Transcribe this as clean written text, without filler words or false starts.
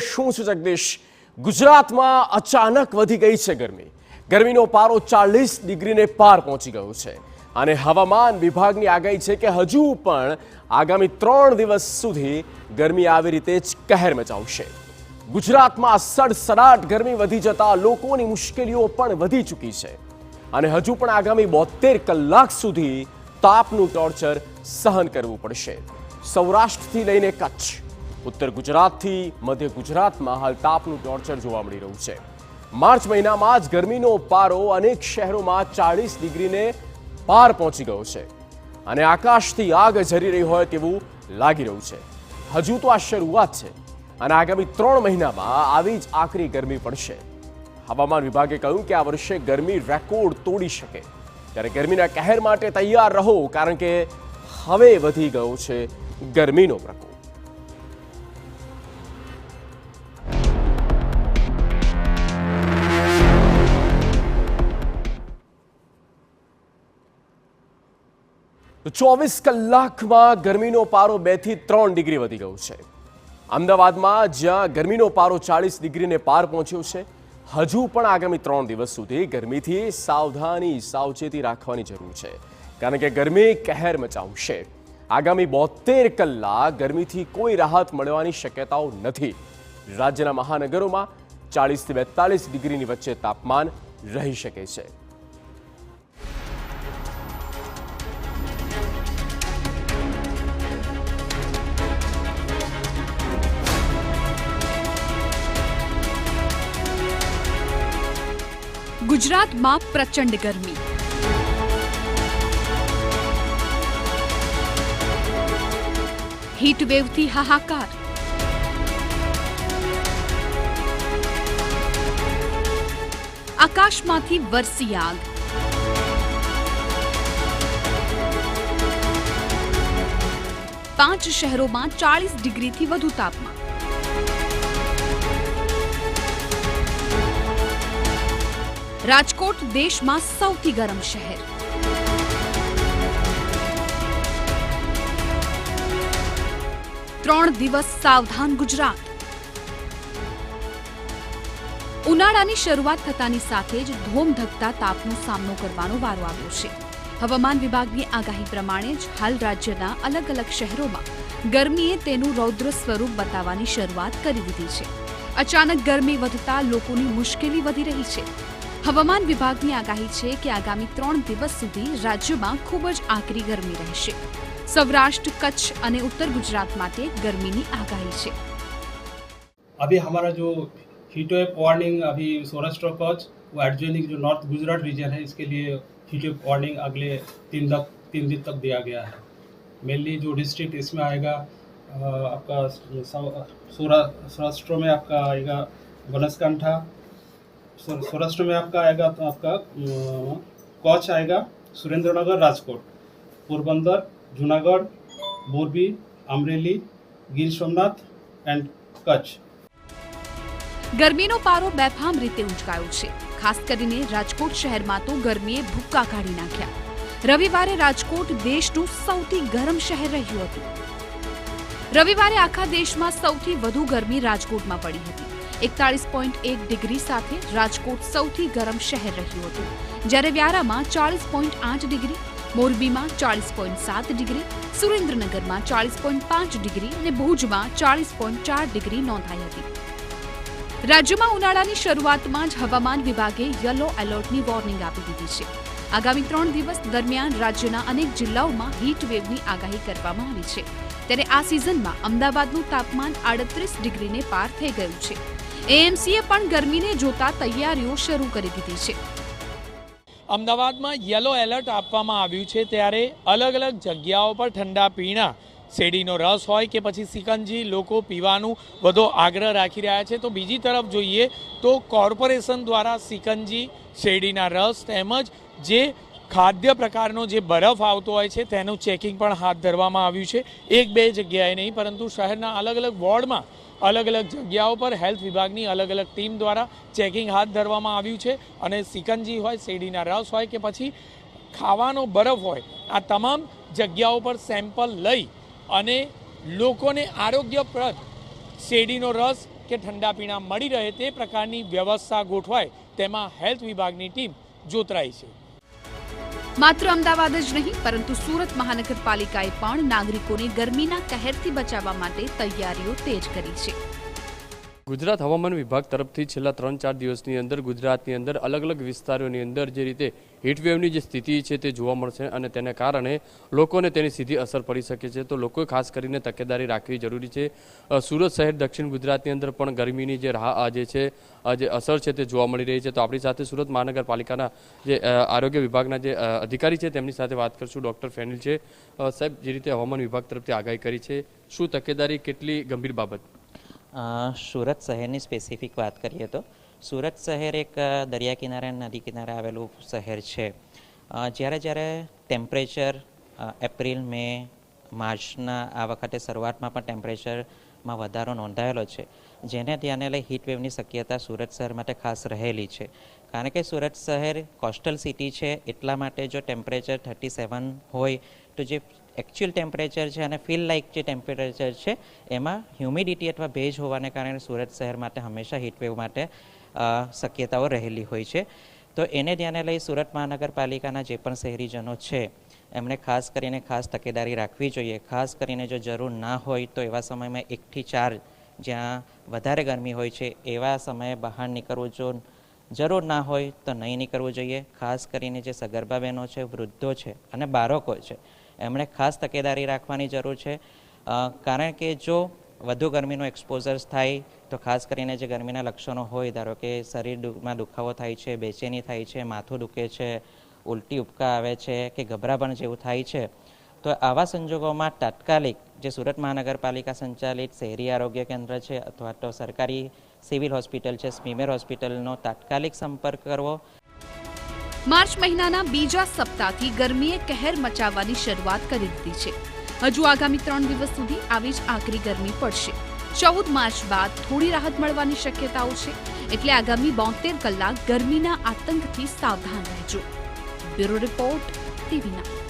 શું છે જગદીશ? ગુજરાતમાં અચાનક વધી ગઈ છે ગરમી. ગરમીનો પારો 40 ડિગ્રીને પાર પહોંચી ગયો છે અને હવામાન વિભાગની આગાહી છે કે હજુ પણ આગામી 3 દિવસ સુધી ગરમી આવી રીતે જ કહેર મચાવશે. ગુજરાતમાં સડસડાટ ગરમી વધી જતા લોકોની મુશ્કેલીઓ પણ વધી ચૂકી છે અને હજુ પણ આગામી 72 કલાક સુધી તાપનું ટોર્ચર સહન કરવું પડશે. સૌરાષ્ટ્રથી લઈને કચ્છ, ઉત્તર ગુજરાતથી મધ્ય ગુજરાતમાં હાલ તાપનું ટોર્ચર જોવા મળી રહ્યું છે. માર્ચ મહિનામાં જ ગરમીનો પારો અનેક શહેરોમાં 40 ડિગ્રીને પાર પહોંચી ગયો છે અને આકાશથી આગ ઝરી રહી હોય તેવું લાગી રહ્યું છે. હજુ તો આ શરૂઆત છે અને આગામી 3 મહિનામાં આવી જ આકરી ગરમી પડશે. હવામાન વિભાગે કહ્યું કે આ વર્ષે ગરમી રેકોર્ડ તોડી શકે, ત્યારે ગરમીના કહેર માટે તૈયાર રહો, કારણ કે હવે વધી ગયો છે ગરમીનો પ્રકોપ. તો 24 કલાકમાં ગરમીનો પારો 2 થી 3 ડિગ્રી વધી ગયો છે. અમદાવાદમાં જ્યાં ગરમીનો પારો 40 ડિગ્રીને પાર પહોંચ્યો છે, હજુ પણ આગામી 3 દિવસ સુધી ગરમીથી સાવચેતી રાખવાની જરૂર છે, કારણ કે ગરમી કહેર મચાવશે. આગામી 72 કલાક ગરમીથી કોઈ રાહત મળવાની શક્યતાઓ નથી. રાજ્યના મહાનગરોમાં 40 થી 42 ડિગ્રીની વચ્ચે તાપમાન રહી શકે છે. ગુજરાતમાં પ્રચંડ ગરમી. હીટવેવથી હાહાકાર. આકાશમાંથી વરસી આગ. પાંચ શહેરોમાં 40 ડિગ્રીથી વધુ તાપમાન. રાજકોટ દેશમાં સૌથી ગરમ શહેર. ત્રણ દિવસ સાવધાન ગુજરાત. ઉનાળાની શરૂઆત થતાની સાથે જ ધોમધખતા તાપનો સામનો કરવાનો વારો આવ્યો છે. હવામાન વિભાગની આગાહી પ્રમાણે જ હાલ રાજ્યના અલગ અલગ શહેરોમાં ગરમીએ તેનું રૌદ્ર સ્વરૂપ બતાવવાની શરૂઆત કરી દીધી છે. અચાનક ગરમી વધતા લોકોની મુશ્કેલી વધી રહી છે. હવામાન વિભાગની આગાહી છે કે આગામી 3 દિવસ સુધી રાજ્યમાં ખૂબ જ આકરી ગરમી રહેશે. સૌરાષ્ટ્ર, કચ્છ અને उत्तर गुजरात માટે गर्मी आगाही है. अभी हमारा जो हीट वेव वार्निंग अभी सौराष्ट्र कच्छ वो एडजॉइनिंग जो नॉर्थ गुजरात रीजन है, इसके लिए हीट वेव वार्निंग अगले 3 दिन तक दिया गया है. मेनली जो डिस्ट्रिक्ट इसमें आएगा आपका सौराष्ट्र में आपका आएगा बनासकांठा, सौराष्ट्र में आपका आएगा तो आपका कच्छ आएगा, सुरेंद्रनगर, राजकोट, पोरबंदर, जूनागढ़, मोरबी, अमरेली, गिर सोमनाथ एंड कच्छ. ગરમીનો પારો બેફામ રીતે ઉંચકાયો છે. ખાસ કરીને રાજકોટ શહેરમાં તો ગરમીએ ભૂક્કા કાઢી નાખ્યા. રવિવારે રાજકોટ દેશનું સૌથી ગરમ શહેર રહ્યું હતું. રવિવારે આખા દેશમાં સૌથી વધુ ગરમી રાજકોટમાં પડી હતી. 41.1 ડિગ્રી સાથે રાજકોટ સૌથી ગરમ શહેર રહ્યું હતું, જ્યારે વ્યારામાં 40.8 ડિગ્રી, મોરબીમાં 40.7 ડિગ્રી, સુરેન્દ્રનગરમાં 40.5 ડિગ્રી અને ભુજમાં 40.4 ડિગ્રી નોંધાઈ હતી. રાજ્યમાં ઉનાળાની શરૂઆતમાં જ હવામાન વિભાગે યલો એલર્ટની વોર્નિંગ આપી દીધી છે. આગામી 3 દિવસ દરમિયાન રાજ્યના અનેક જિલ્લાઓમાં હીટ વેવની આગાહી કરવામાં આવી છે. ત્યારે આ સિઝનમાં અમદાવાદનું તાપમાન 38 ડિગ્રીને પાર થઈ ગયું છે. એએમસીએ પણ ગરમીને જોતા તૈયારીઓ શરૂ કરી દીધી છે. અમદાવાદમાં યલો એલર્ટ આપવામાં આવ્યું છે, ત્યારે અલગ અલગ જગ્યાઓ પર ઠંડા પીણા, શેરડીનો રસ હોય કે પછી સિકંજી લોકો પીવાનું વધુ આગ્રહ રાખી રહ્યા છે. તો બીજી તરફ જોઈએ તો કોર્પોરેશન દ્વારા સિકંજી, શેરડીના રસ તેમજ જે ખાદ્ય પ્રકારનો જે બરફ આવતો હોય છે તેનું ચેકિંગ પણ હાથ ધરવામાં આવ્યું છે. 1-2 જગ્યાએ નહીં, પરંતુ શહેરના અલગ અલગ વોર્ડમાં અલગ અલગ જગ્યાઓ પર હેલ્થ વિભાગની અલગ અલગ ટીમ દ્વારા ચેકિંગ હાથ ધરવામાં આવ્યું છે. અને સિકંજી હોય, શેરડીના રસ હોય કે પછી ખાવાનો બરફ હોય, આ તમામ જગ્યાઓ પર સેમ્પલ લઈ અને લોકોને આરોગ્યપ્રદ શેરડીનો રસ કે ઠંડા પીણા મળી રહે તે પ્રકારની વ્યવસ્થા ગોઠવાય તેમાં હેલ્થ વિભાગની ટીમ જોતરાઈ છે. માત્ર અમદાવાદ જ નહીં પરંતુ સુરત મહાનગરપાલિકાએ પણ નાગરિકોને ગરમીના કહેરથી બચાવવા માટે તૈયારીઓ તેજ કરી છે. ગુજરાત હવામાન વિભાગ તરફથી છેલ્લા 3-4 દિવસની અંદર ગુજરાતની અંદર અલગ અલગ વિસ્તારોની અંદર જે રીતે હીટવેવની જે સ્થિતિ છે તે જોવા મળશે અને તેને કારણે લોકોને તેની સીધી અસર પડી શકે છે. તો લોકોએ ખાસ કરીને તકેદારી રાખવી જરૂરી છે. સુરત શહેર દક્ષિણ ગુજરાતની અંદર પણ ગરમીની જે જે અસર છે તે જોવા મળી રહી છે. તો આપણી સાથે સુરત મહાનગરપાલિકાના જે આરોગ્ય વિભાગના જે અધિકારી છે તેમની સાથે વાત કરશું. ડૉક્ટર ફેનિલ છે. સાહેબ, જે રીતે હવામાન વિભાગ તરફથી આગાહી કરી છે, શું તકેદારી, કેટલી ગંભીર બાબત? સુરત શહેરની સ્પેસિફિક વાત કરીએ તો સુરત શહેર એક દરિયા કિનારે નદી કિનારે આવેલું શહેર છે. જ્યારે ટેમ્પરેચર એપ્રિલ, મે, માર્ચના આ વખતે શરૂઆતમાં પણ ટેમ્પરેચરમાં વધારો નોંધાયેલો છે, જેને ધ્યાને લઈ હીટવેવની શક્યતા સુરત શહેર માટે ખાસ રહેલી છે. કારણ કે સુરત શહેર કોસ્ટલ સિટી છે, એટલા માટે જો ટેમ્પરેચર 37 હોય તો જે એકચ્યુઅલ ટેમ્પરેચર છે અને ફીલ લાઇક જે ટેમ્પરેચર છે એમાં હ્યુમિડિટી અથવા ભેજ હોવાને કારણે સુરત શહેર માટે હંમેશા હીટવેવ માટે શક્યતાઓ રહેલી હોય છે. તો એને ધ્યાને લઈ સુરત મહાનગરપાલિકાના જે પણ શહેરીજનો છે એમણે ખાસ કરીને તકેદારી રાખવી જોઈએ. ખાસ કરીને જો જરૂર ના હોય તો એવા સમયમાં 1 થી 4 જ્યાં વધારે ગરમી હોય છે એવા સમયે બહાર નીકળવું, જો જરૂર ના હોય તો નહીં નીકળવું જોઈએ. ખાસ કરીને જે સગર્ભા બહેનો છે, વૃદ્ધો છે અને બાળકો છે એમણે ખાસ તકેદારી રાખવાની જરૂર છે. કારણ કે જો વધુ ગરમીનો એક્સપોઝર થાય તો ખાસ કરીને જે ગરમીના લક્ષણો હોય, ધારો કે શરીરમાં દુખાવો થાય છે, બેચેની થાય છે, માથું દુખે છે, ઉલટી ઉપકા આવે છે કે ગભરાપણ જેવું થાય છે, તો આવા સંજોગોમાં તાત્કાલિક જે સુરત મહાનગરપાલિકા સંચાલિત શહેરી આરોગ્ય કેન્દ્ર છે અથવા તો સરકારી સિવિલ હોસ્પિટલ છે, સ્મીમેર હોસ્પિટલનો તાત્કાલિક સંપર્ક કરવો. માર્ચ મહિનાના બીજા સપ્તાહથી ગરમીએ કહેર મચાવવાની શરૂઆત કરી દીધી છે. હજુ આગામી 3 દિવસ સુધી આવી જ આકરી ગરમી પડશે. 14 માર્ચ બાદ થોડી રાહત મળવાની શક્યતાઓ છે, એટલે આગામી 72 કલાક ગરમીના આતંકથી સાવધાન રહેજો. Bureau report, ટીવી9.